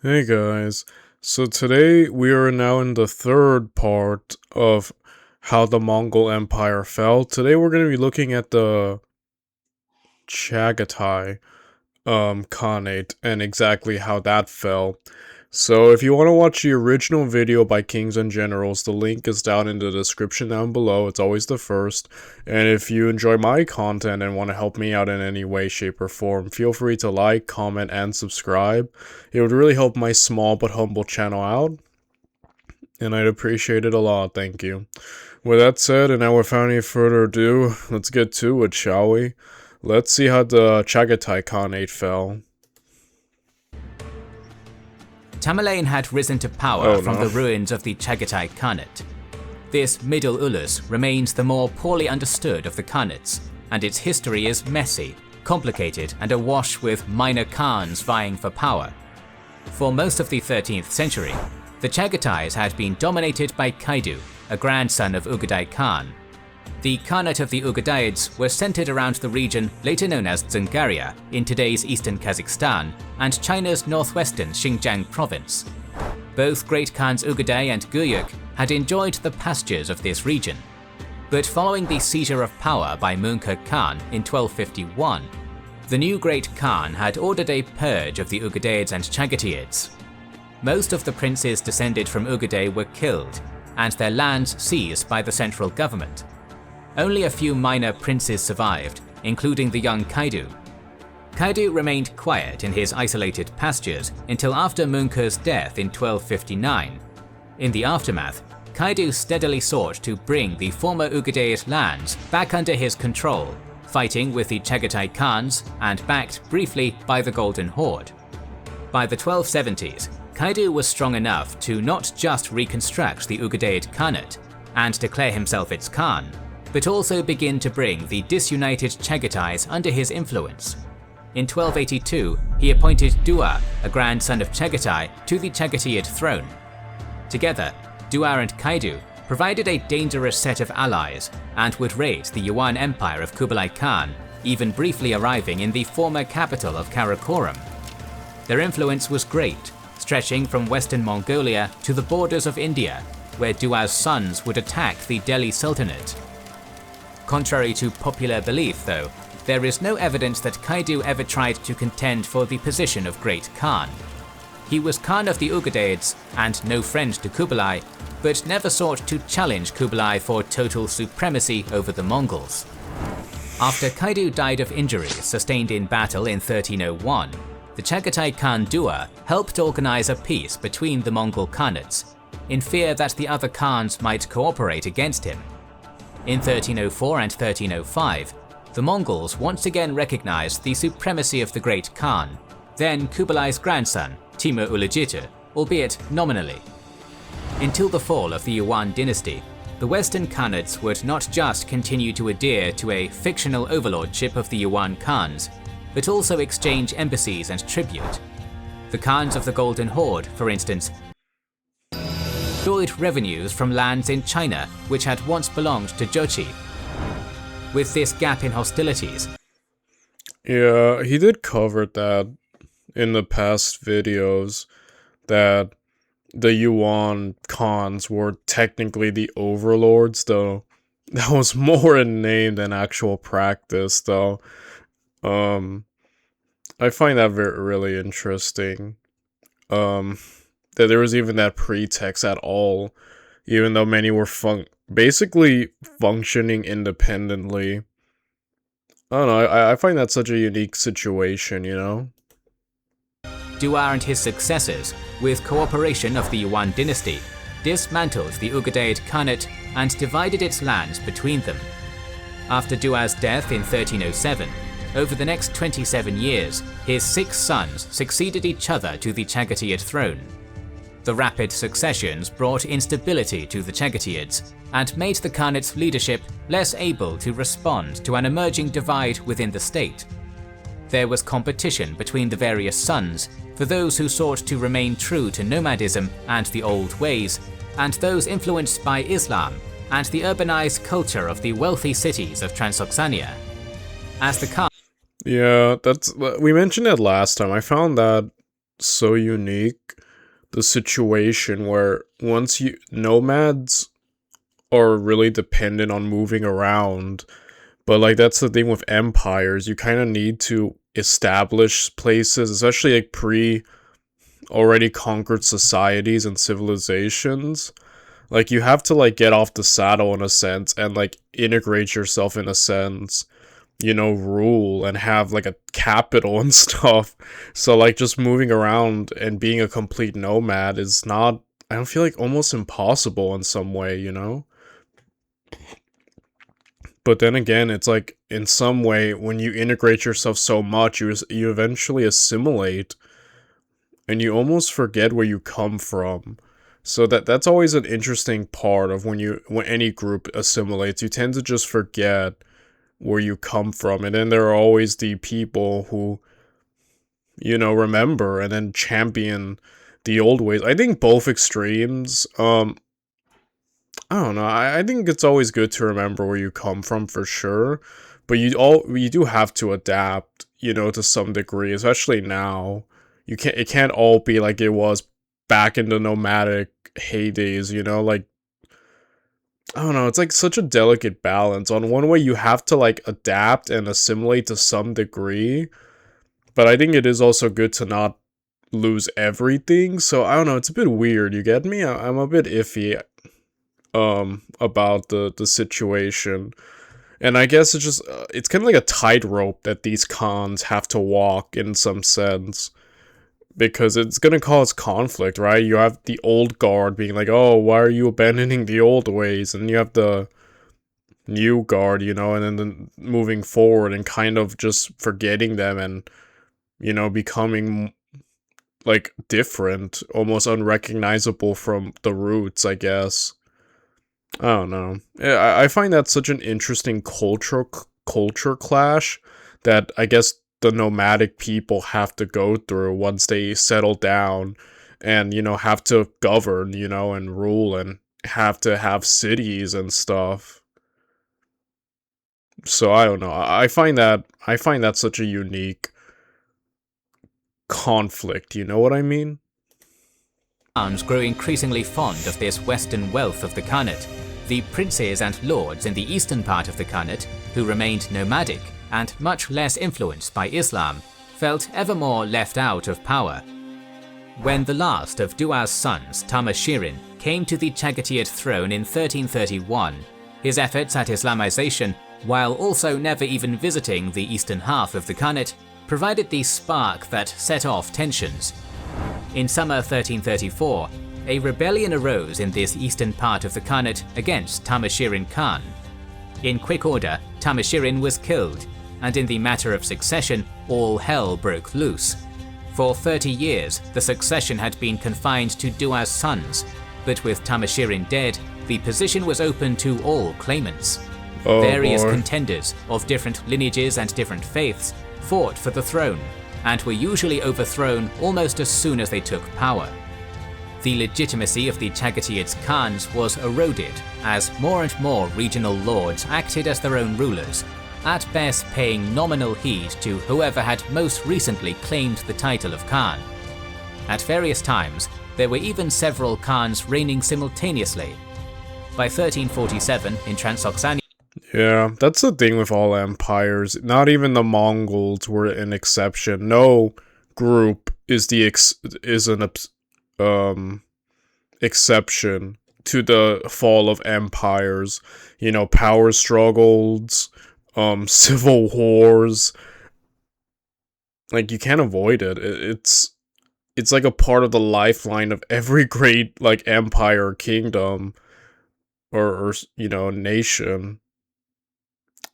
Hey guys, so today we are now in the third part of how the Mongol Empire fell. Today we're going to be looking at the Chagatai Khanate and exactly how that fell. So if you want to watch the original video by Kings and Generals, the link is down in the description down below. It's always the first. And if you enjoy my content and want to help me out in any way, shape, or form, feel free to like, comment, and subscribe. It would really help my small but humble channel out, and I'd appreciate it a lot, thank you. With that said, and now without any further ado, let's get to it, shall we? Let's see how the Chagatai Khanate fell. Tamerlane had risen to power from the ruins of the Chagatai Khanate. This Middle Ulus remains the more poorly understood of the Khanates, and its history is messy, complicated, and awash with minor Khans vying for power. For most of the 13th century, the Chagatais had been dominated by Kaidu, a grandson of Ugadai Khan. The Khanate of the Ugadaids was centered around the region later known as Dzungaria in today's eastern Kazakhstan and China's northwestern Xinjiang province. Both Great Khans Ugadai and Guyuk had enjoyed the pastures of this region. But following the seizure of power by Mongol Khan in 1251, the new Great Khan had ordered a purge of the Ugadaids and Chagataids. Most of the princes descended from Ugadai were killed, and their lands seized by the central government. Only a few minor princes survived, including the young Kaidu. Kaidu remained quiet in his isolated pastures until after Mungke's death in 1259. In the aftermath, Kaidu steadily sought to bring the former Ugadaic lands back under his control, fighting with the Chagatai Khans and backed briefly by the Golden Horde. By the 1270s, Kaidu was strong enough to not just reconstruct the Ugadaic Khanate and declare himself its Khan, but also begin to bring the disunited Chagatais under his influence. In 1282, he appointed Dua, a grandson of Chagatai, to the Chagatayid throne. Together, Dua and Kaidu provided a dangerous set of allies and would raid the Yuan Empire of Kublai Khan, even briefly arriving in the former capital of Karakoram. Their influence was great, stretching from western Mongolia to the borders of India, where Dua's sons would attack the Delhi Sultanate. Contrary to popular belief, though, there is no evidence that Kaidu ever tried to contend for the position of Great Khan. He was Khan of the Ugadaids and no friend to Kublai, but never sought to challenge Kublai for total supremacy over the Mongols. After Kaidu died of injuries sustained in battle in 1301, the Chagatai Khan Dua helped organize a peace between the Mongol Khanates, in fear that the other Khans might cooperate against him. In 1304 and 1305, the Mongols once again recognized the supremacy of the Great Khan, then Kublai's grandson, Timur Ulegite, albeit nominally. Until the fall of the Yuan dynasty, the Western Khanates would not just continue to adhere to a fictional overlordship of the Yuan Khans, but also exchange embassies and tribute. The Khans of the Golden Horde, for instance, enjoyed revenues from lands in China which had once belonged to Jochi. With this gap in hostilities, Yeah, he did cover that in the past videos, that the Yuan Khans were technically the overlords, though that was more in name than actual practice, though. I find that really interesting. That there was even that pretext at all, even though many were basically functioning independently. I don't know, I find that such a unique situation, you know? Dua and his successors, with cooperation of the Yuan dynasty, dismantled the Ugadaic Khanate and divided its lands between them. After Dua's death in 1307, over the next 27 years, his 6 sons succeeded each other to the Chagatayid throne. The rapid successions brought instability to the Chagatayds and made the Khanate's leadership less able to respond to an emerging divide within the state. There was competition between the various sons for those who sought to remain true to nomadism and the old ways, and those influenced by Islam and the urbanized culture of the wealthy cities of Transoxania. As the Khan Yeah, we mentioned it last time. I found that so unique. The situation where once you nomads are really dependent on moving around, but like that's the thing with empires. You kind of need to establish places, especially like pre already conquered societies and civilizations. Like you have to like get off the saddle in a sense and like integrate yourself in a sense, rule and have like a capital and stuff. So like just moving around and being a complete nomad is not, I don't feel like, almost impossible in some way. But then again, it's like in some way when you integrate yourself so much, you eventually assimilate and you almost forget where you come from. So that's always an interesting part of when any group assimilates, you tend to just forget where you come from. And then there are always the people who, remember and then champion the old ways. I think both extremes, I don't know. I think it's always good to remember where you come from for sure. But you do have to adapt, to some degree, especially now. It can't all be like it was back in the nomadic heydays, like, I don't know, it's like such a delicate balance. On one way you have to like adapt and assimilate to some degree, but I think it is also good to not lose everything. So I don't know, it's a bit weird, you get me? I'm a bit iffy about the situation. And I guess it's just it's kind of like a tightrope that these cons have to walk in some sense, because it's gonna cause conflict, right? You have the old guard being like, "Oh, why are you abandoning the old ways?" And you have the new guard, and then moving forward and kind of just forgetting them and becoming like different, almost unrecognizable from the roots, I guess. I don't know. Yeah, I find that such an interesting culture clash that I guess the nomadic people have to go through once they settle down and have to govern, and rule and have to have cities and stuff. So I don't know. I find that such a unique conflict, you know what I mean? Khans grew increasingly fond of this western wealth of the Khanate. The princes and lords in the eastern part of the Khanate, who remained nomadic and much less influenced by Islam, felt ever more left out of power. When the last of Dua's sons, Tamashirin, came to the Chagatai throne in 1331, his efforts at Islamization, while also never even visiting the eastern half of the Khanate, provided the spark that set off tensions. In summer 1334, a rebellion arose in this eastern part of the Khanate against Tamashirin Khan. In quick order, Tamashirin was killed, and in the matter of succession, all hell broke loose. For 30 years, the succession had been confined to Dua's sons, but with Tamashirin dead, the position was open to all claimants. Various contenders of different lineages and different faiths fought for the throne, and were usually overthrown almost as soon as they took power. The legitimacy of the Chagatai's Khans was eroded as more and more regional lords acted as their own rulers, at best paying nominal heed to whoever had most recently claimed the title of Khan. At various times, there were even several Khans reigning simultaneously. By 1347 in Transoxania, yeah, that's the thing with all empires. Not even the Mongols were an exception. No group is an exception to the fall of empires. Power struggles, civil wars. Like you can't avoid it. It's like a part of the lifeline of every great like empire or kingdom or nation.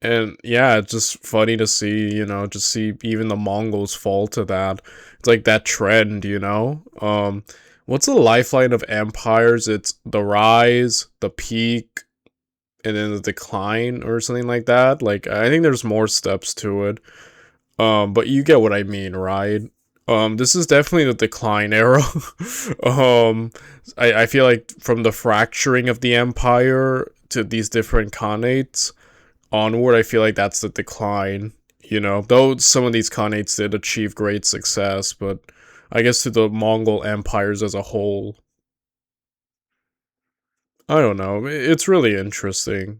And yeah, it's just funny to see, just see even the Mongols fall to that. It's like that trend. What's the lifeline of empires? It's the rise, the peak, and then the decline or something like that. Like, I think there's more steps to it. But you get what I mean, right? This is definitely the decline era. I feel like from the fracturing of the empire to these different khanates onward, I feel like that's the decline, though some of these khanates did achieve great success, but I guess to the Mongol empires as a whole. I don't know. It's really interesting.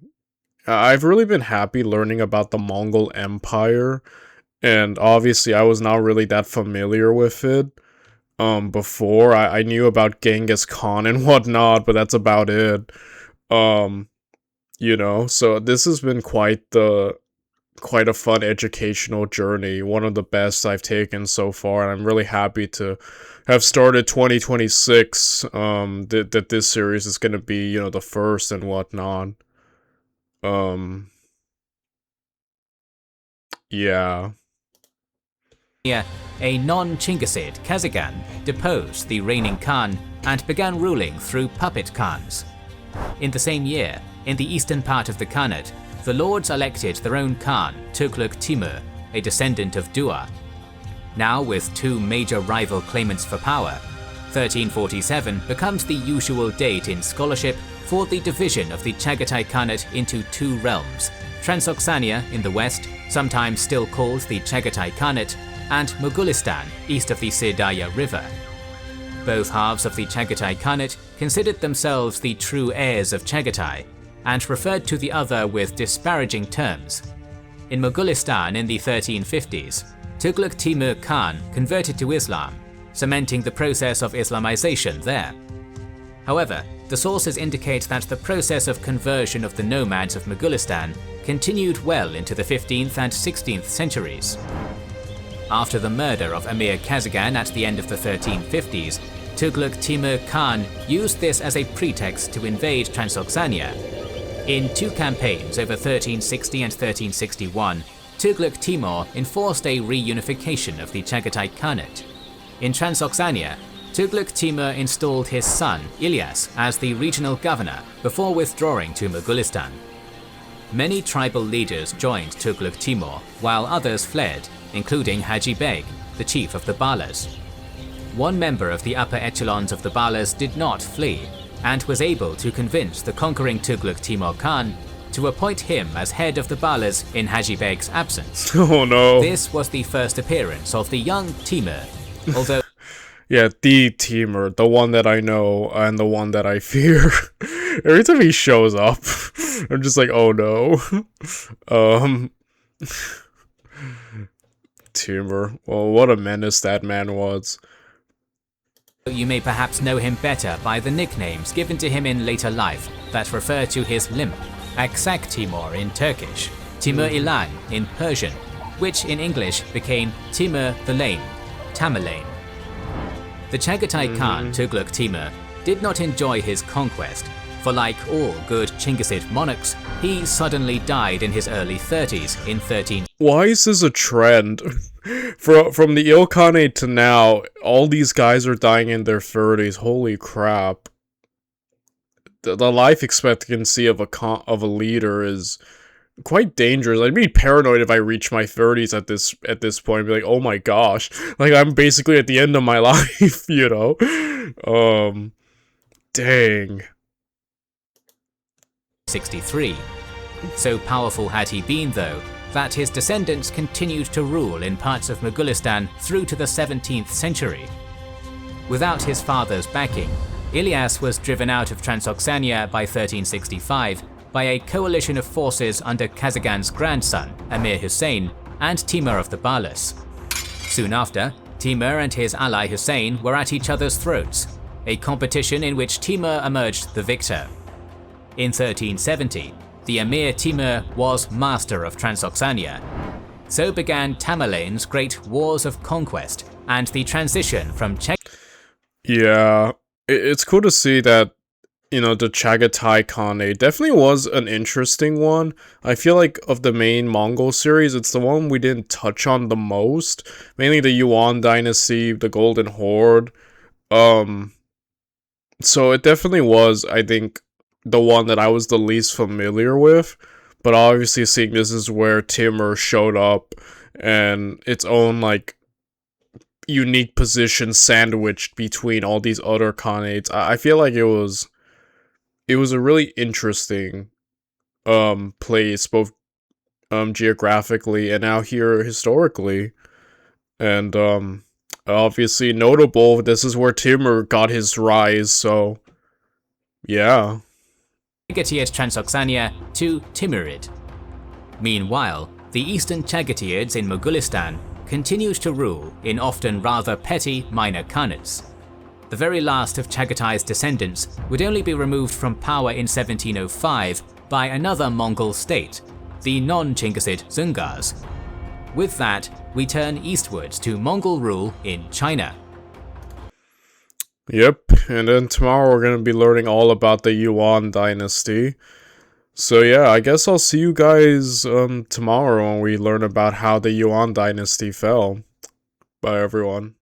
I've really been happy learning about the Mongol Empire, and obviously I was not really that familiar with it. Before I knew about Genghis Khan and whatnot, but that's about it. Um, so this has been quite a fun educational journey, one of the best I've taken so far, and I'm really happy to have started 2026. That this series is gonna be, the first and whatnot. Um, yeah. A non-Chinggisid Kazagan deposed the reigning Khan and began ruling through puppet Khans. In the same year, in the eastern part of the Khanate, the lords elected their own Khan, Tughluq Timur, a descendant of Dua. Now with two major rival claimants for power, 1347 becomes the usual date in scholarship for the division of the Chagatai Khanate into two realms, Transoxania in the west, sometimes still called the Chagatai Khanate, and Mogolistan east of the Sirdaya River. Both halves of the Chagatai Khanate considered themselves the true heirs of Chagatai, and referred to the other with disparaging terms. In Mogolistan in the 1350s, Tughluq Timur Khan converted to Islam, cementing the process of Islamization there. However, the sources indicate that the process of conversion of the nomads of Mogolistan continued well into the 15th and 16th centuries. After the murder of Emir Kazagan at the end of the 1350s, Tughluq Timur Khan used this as a pretext to invade Transoxania. In two campaigns over 1360 and 1361, Tughluq Timur enforced a reunification of the Chagatai Khanate. In Transoxania, Tughluq Timur installed his son Ilyas as the regional governor before withdrawing to Mogolistan. Many tribal leaders joined Tughluq Timur, while others fled, including Haji Beg, the chief of the Balas. One member of the upper echelons of the Balas did not flee, and was able to convince the conquering Tughluq Timur Khan to appoint him as head of the Balas in Haji Beg's absence. Oh no. This was the first appearance of the young Timur, although yeah, the Timur, the one that I know and the one that I fear. Every time he shows up, I'm just like, oh no. Timur. Well, what a menace that man was. you may perhaps know him better by the nicknames given to him in later life that refer to his limp, Aksak Timur in Turkish, Timur Ilan in Persian, which in English became Timur the Lame, Tamerlane. The Chagatai Khan Tughluq Timur did not enjoy his conquest, for like all good Chinggisid monarchs, he suddenly died in his early 30s in 13. Why is this a trend? From the Ilkhanate to now, all these guys are dying in their 30s. Holy crap. The life expectancy of a leader is quite dangerous. I'd be paranoid if I reach my 30s at this point. Be like, oh my gosh, like I'm basically at the end of my life, you know. Dang. 63. So powerful had he been, though, that his descendants continued to rule in parts of Mogolistan through to the 17th century. Without his father's backing, Ilyas was driven out of Transoxania by 1365 by a coalition of forces under Kazagan's grandson, Emir Hussein, and Timur of the Balas. Soon after, Timur and his ally Hussein were at each other's throats, a competition in which Timur emerged the victor. In 1370, the Emir Timur was master of Transoxania. So began Tamerlane's great wars of conquest and the transition from Yeah, it's cool to see that, the Chagatai Khanate definitely was an interesting one. I feel like of the main Mongol series, it's the one we didn't touch on the most. Mainly the Yuan dynasty, the Golden Horde. So it definitely was, I think, the one that I was the least familiar with. But obviously seeing this is where Timur showed up and its own, like, unique position sandwiched between all these other Khanates. I feel like it was a really interesting place, both geographically and now here historically. And obviously notable. This is where Timur got his rise, so yeah. Chagatiid Transoxania to Timurid. Meanwhile, the eastern Chagataids in Mongolistan continued to rule in often rather petty minor khanates. The very last of Chagatai's descendants would only be removed from power in 1705 by another Mongol state, the non-Chinggisid Dzungars. With that, we turn eastwards to Mongol rule in China. Yep, and then tomorrow we're going to be learning all about the Yuan dynasty. So yeah, I guess I'll see you guys tomorrow when we learn about how the Yuan dynasty fell. Bye everyone.